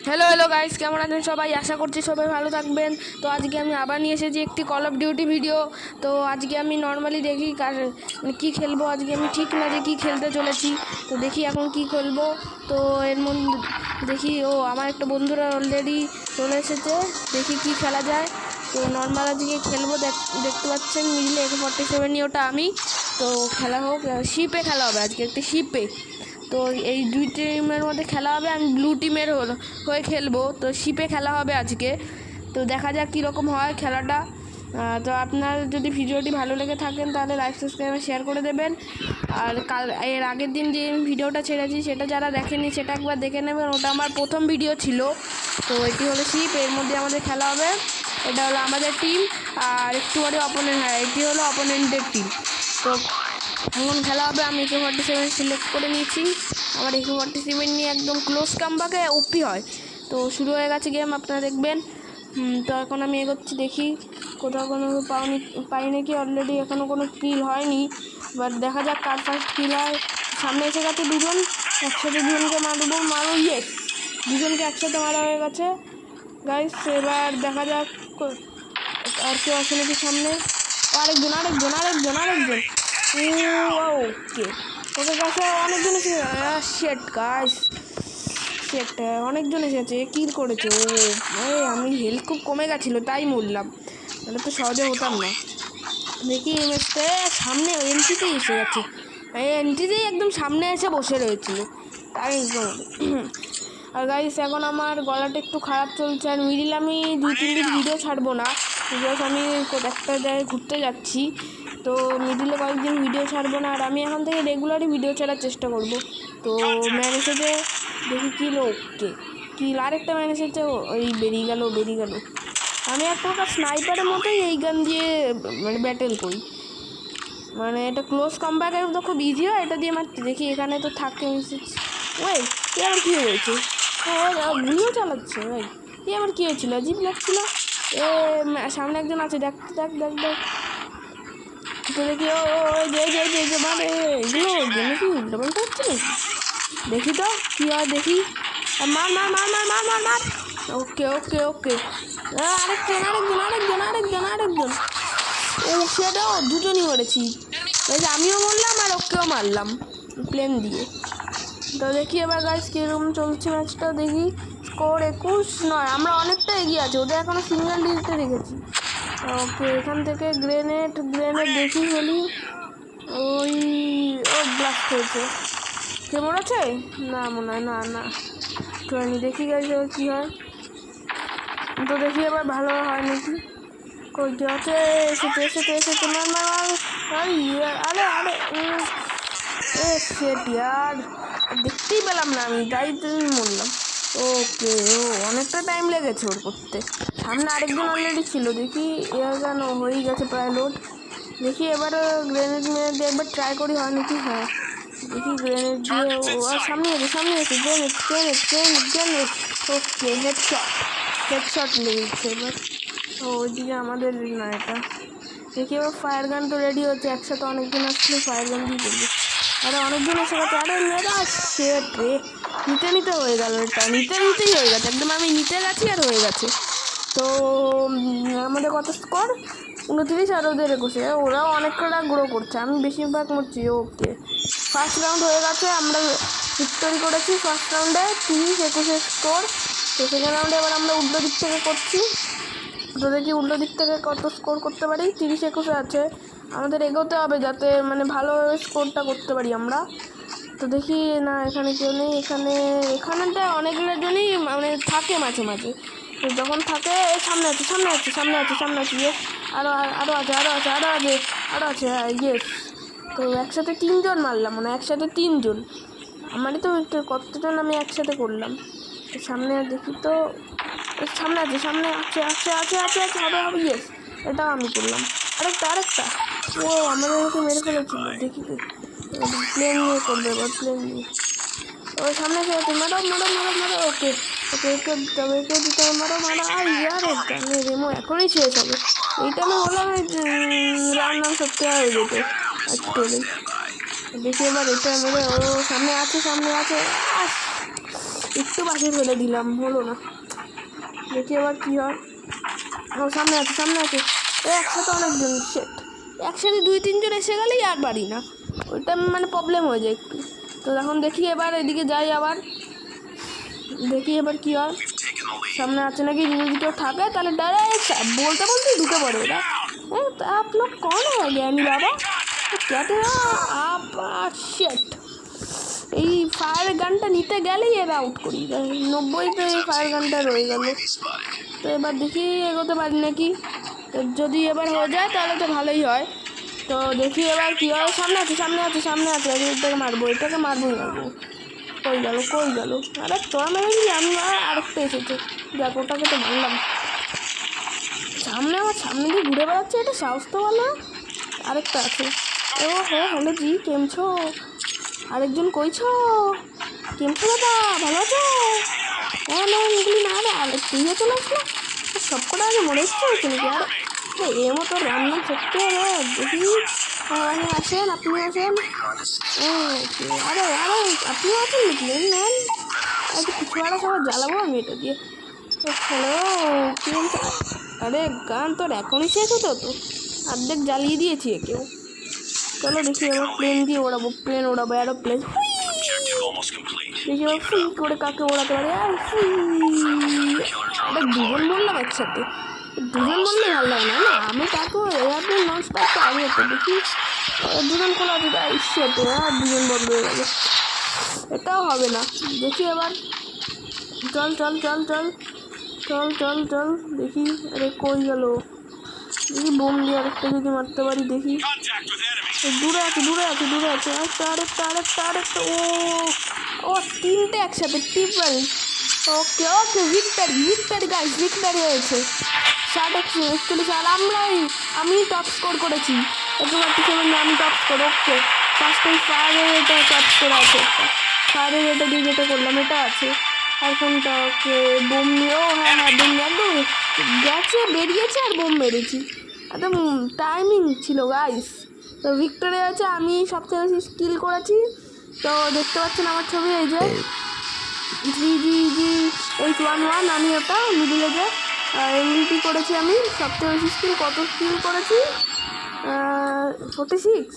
Hello hello guys, কেমন আছেন সবাই? আশা করছি সবাই ভালো থাকবেন। তো আজকে আমি আবার নিয়ে এসেছি একটি কল অফ ডিউটি ভিডিও। তো আজকে আমি নর্মালি দেখি কী খেলবো। আজকে আমি ঠিক না যে কী খেলতে চলেছি, তো দেখি এখন কি খেলবো। তো এর মধ্যে দেখি আমার একটা বন্ধুরা অলরেডি চলে এসেছে, দেখি কি খেলা যায়। তো নর্মাল আজকে খেলবো, দেখতে পাচ্ছেন মিডিলে AK-47 নিয়ে, ওটা আমি। তো খেলা হোক, শিপে খেলা হবে আজকে, একটি শিপে। তো এই দুই টিমের মধ্যে খেলা হবে, আমি ব্লু টিমের হয়ে খেলবো। তো শিপে খেলা হবে আজকে, তো দেখা যাক কীরকম হয় খেলাটা। তো আপনার যদি ভিডিওটি ভালো লেগে থাকেন তাহলে লাইক সাবস্ক্রাইব শেয়ার করে দেবেন। আর এর আগের দিন যে ভিডিওটা ছেড়েছি সেটা যারা দেখেনি সেটা একবার দেখে নেবেন, ওটা আমার প্রথম ভিডিও ছিল। তো এটি হলো শিপ, এর মধ্যে আমাদের খেলা হবে। এটা হলো আমাদের টিম, আর একটু পরে অপোনেন্ট, হ্যাঁ এটি হলো অপোনেন্টের টিম। তো এমন খেলা হবে। আমি AK-47 সিলেক্ট করে নিয়েছি। আমার AK-47 নিয়ে একদম ক্লোজ কামব্যাকে ওপি হয়। তো শুরু হয়ে গেছে গেম, আপনারা দেখবেন। তো এখন আমি এগোচ্ছি, দেখি কোথাও কোনো পাই নাকি। অলরেডি এখনও কোনো কিল হয়নি, বাট দেখা যাক কার ফার্স্ট কিল হয়। সামনে এসে গেছে দুজন, একসাথে দুজনকে মারো। ইয়েস, দুজনকে একসাথে মারা হয়ে গেছে গাইস। এবার দেখা যাক আর কেউ আসে নাকি সামনে। আরেকজন। ওকে, ওদের কাছে অনেকজন এসেছে। শেট গাইস, শেট, অনেকজন এসেছে, কিল করেছে ও। আমি হেলথ খুব কমে গেছিলো তাই মরলাম, তাহলে তো সহজে হতাম না। দেখি ম্যাচটা সামনে এন্ট্রিতেই এসে গেছে, এন্ট্রিতেই একদম সামনে এসে বসে রয়েছিল তাই একদম। আর গাইস এখন আমার গলাটা একটু খারাপ চলছে, আর মিডিল আমি 2-3 দিন ভিডিও ছাড়বো না, বিকজ আমি একটা জায়গায় ঘুরতে যাচ্ছি। তো মিডিলে কয়েকদিন ভিডিও ছাড়বো না, আর আমি এখন থেকে রেগুলারই ভিডিও ছাড়ার চেষ্টা করব। তো ম্যান এসেছে, দেখি কিল। ওকে, কিল, আরেকটা ম্যান এসেছে, ওই বেরিয়ে গেল। আমি এক প্রকার স্নাইপারের মতোই এই গান দিয়ে মানে ব্যাটেল করি, মানে এটা ক্লোজ কমব্যাকের তো খুব ইজি হয় এটা দিয়ে মারতে। দেখি এখানে তো থাকে মিসেস। ওই এ আমার কী হয়েছে? গুলিও চালাচ্ছে ভাই, এ আমার কী হয়েছিল? অজিব লাগছিল। সামনে একজন আছে, দেখ। তো দেখি মানে এগুলো গেমে কি উল্টোপাল্টা হচ্ছে নাকি? দেখি তো কী হয়, দেখি। মার। ওকে, আরেকজন। ও সেটাও দুজনই মরেছি, আমিও মরলাম আর ওকেও মারলাম প্লেন দিয়ে। তো দেখি এবার গাইস কীরকম চলছে ম্যাচটা। দেখি স্কোর 21-9, আমরা অনেকটা এগিয়ে আছি, ওদের এখনও সিঙ্গেল ডিজিটে রেখেছি। ওকে, এখান থেকে গ্রেনেড দেখি বলি। ও ব্লাস্ট হয়েছে, কে মরেছে? না মনে হয়, না হয়নি। দেখি গাইস এবার কী হয়। তো দেখি এবার ভালো হয় নাকি। কই কি আছে? এসেছে মার। সেট ইয়ার, দেখতেই পেলাম না আমি, তাই মরলাম। ওকে, অনেকটা টাইম লেগেছে ওর করতে। সামনে আরেকজন অলরেডি ছিল, দেখি এর যেন হয়েই গেছে প্রায় লোড। দেখি এবার গ্রেনেড দিয়ে একবার ট্রাই করি হয় নাকি। হ্যাঁ দেখি গ্রেনেড দিয়ে, আর সামনে আছে গ্রেনেড। ওকে, হেডশট লেগেছে এবার। ওইদিকে আমাদের না এটা। দেখি এবার ফায়ার গান তো রেডি হচ্ছে, একসাথে অনেকজন আসলে ফায়ার গান দিয়ে করবে। আরে অনেকজন এসে গেছে, আরে মেয়েরা শেট রে, নিতে হয়ে গেল। এটা নিতেই হয়ে গেছে একদম, আমি নিতে গেছি আর হয়ে গেছে। তো আমাদের কত স্কোর? 29 আর ওদের 21। ওরাও অনেকটা গ্রো করছে, আমি বেশিরভাগ মরছি। ওকে, ফার্স্ট রাউন্ড হয়ে গেছে, আমরা ভিক্টরি করেছি ফার্স্ট রাউন্ডে, 30-21 স্কোর। তো সেকেন্ড রাউন্ডে এবার আমরা উল্টো দিক থেকে করছি। তো দেখি উল্টো দিক থেকে কত স্কোর করতে পারি। 30-21 আছে, আমাদের এগোতে হবে যাতে মানে ভালো স্কোরটা করতে পারি আমরা। তো দেখি না, এখানে কেউ নেই। এখানটা অনেকগুলো জনই মানে থাকে মাঝে। তো যখন থাকে সামনে আছে। ইয়েস, আরও আছে হ্যাঁ ইয়েস। তো একসাথে 3জন মারলাম, মানে একসাথে 3জন। আমারই তো কতজন আমি একসাথে করলাম। তো সামনে দেখি তো, সামনে আছে হবে। ইয়েস, এটাও আমি করলাম। আরেকটা আমাদেরকে মেরে ফেলেছিল। দেখি প্লেন নিয়ে করবে এবার, প্লেন নিয়ে। ওই সামনে এসে গেছে, মারো। ওকে দিতে হবে, মারো। ইয়ারে জানি রেমো এখনই শেষ হবে। এইটা আমি বললাম রান্নাম সত্যি হয়ে যেত একটু। দেখি এবার এটা মেরে, সামনে আছে। একটু পাশে ফেলে দিলাম, হলো না। দেখি এবার কী হয়। ও সামনে আছে একসাথে অনেকজন, সেট একসাথে 2-3 জন এসে গেলেই আর পারি না, ওইটা মানে প্রবলেম হয়ে যায় একটু। তো এখন দেখি এবার এদিকে যাই, আবার দেখি এবার কী হয়। সামনে আছে নাকি, যদি কেউ থাকে তাহলে ডাইরেক্ট বলতে ঢুকে পড়ে এরা। आप लोग कौन है ज्ञानी बाबा, कहते हैं आप शेट। এই ফায়ার গানটা নিতে গেলেই এরা আউট করি দেয়, 90-তে এই ফায়ার গানটা রয়ে গেল। তো এবার দেখি এগোতে পারি নাকি, তো যদি এবার হয়ে যায় তাহলে তো ভালোই হয়। তো দেখি এবার কী হয়। সামনে আছে এটাকে মারবো। কই গেল আরে তোরা মেরে দিলি, আমি আরেকটা এসেছে, দেখ ওটাকে তো মারলাম। আমার সামনে দিয়ে ঘুরে বেড়াচ্ছে, এটা সাহস তো ভালো। আরেকটা আছে, ও হ্যালো জি, কেমছো? আরেকজন কইছো, কেমছো দাদা, ভালো আছো? হ্যাঁ না এগুলি না রে, তুইও চলে আসলো, সব কটা আগে মরে হচ্ছে নাকি? আর এর মতো রান্না সত্যি দেখি। আসেন, আপনি আসেন। আরে আপনিও আছেন নাকি? নেন একটু পিছুয়ারা সবাই জ্বালাবো আমি এটা দিয়ে। হ্যালো, কি বলছো? আরে গান তোর এখনই শেষ হতো তো, অর্ধেক জ্বালিয়ে দিয়েছি একেও। চলো দেখি এবার প্লেন দিয়ে ওড়াবো, এরোপ্লেন। দেখি এবার ফুই করে কাকে ওড়াতে পারে। আর ফুই, এটা দুজন বললাম একসাথে, দুজন বললে ভালো লাগে না। আমি তাকে এয়ারপ্লেন লঞ্চ প্যাডটা আগে হতো, দেখি দুজন খোলা আছে, তাই সেটে আর দুজন বন্ধ হয়ে গেল, এটাও হবে না। দেখি এবার, চল দেখি। আরে কই গেল, দেখি বোম দিয়ে আরেকটা যদি মারতে পারি, দেখি। দূরে আছে আরেকটা। ও 3টে একসাথে, ট্রিপল। ওকে ভিক্টরি গাইস, ভিক্টরি হয়েছে। 60-41, আর আমি টপ স্কোর করেছি। আমি টপ স্কোর। ওকে ফার্স্ট ফায়ারের এটা টপ স্কোর আছে, ফায়ারের এটা দিয়ে যেটা করলাম এটা আছে। আর কোনটা? ওকে বোম নিয়ে, হ্যাঁ বোম একদম গেছে, বেরিয়েছে আর বোম মেরেছি, একদম টাইমিং ছিল গাইস। তো ভিক্টরি আছে, আমি সবচেয়ে বেশি স্কিল করেছি। তো দেখতে পাচ্ছেন আমার ছবি, এই যে GG811, আমি ওটা মিডিলে যে MVP করেছি। আমি সবচেয়ে বেশি স্কিল, কত স্কিল করেছি? 46,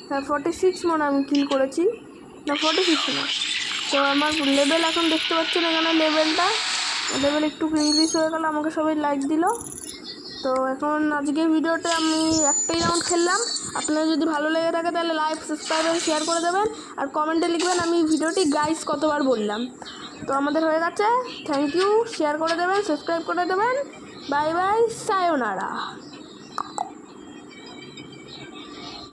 হ্যাঁ 46 মনে আমি কিল করেছি, না 46 না। তো আমার লেভেল এখন দেখতে পাচ্ছেন এখানে, লেভেল একটু ইনক্রিজ হয়ে গেল, আমাকে সবাই লাইক দিল। তো এখন আজকে ভিডিওতে আমি একটাই রাউন্ড খেললাম। আপনার যদি ভালো লেগে থাকে তাহলে লাইক, সাবস্ক্রাইব আর শেয়ার করে দেবেন, আর কমেন্টে লিখবেন আমি ভিডিওটি গাইস কতবার বললাম। তো আমাদের হয়ে গেছে, থ্যাংক ইউ, শেয়ার করে দেবেন, সাবস্ক্রাইব করে দেবেন, বাই বাই, সায়োনারা।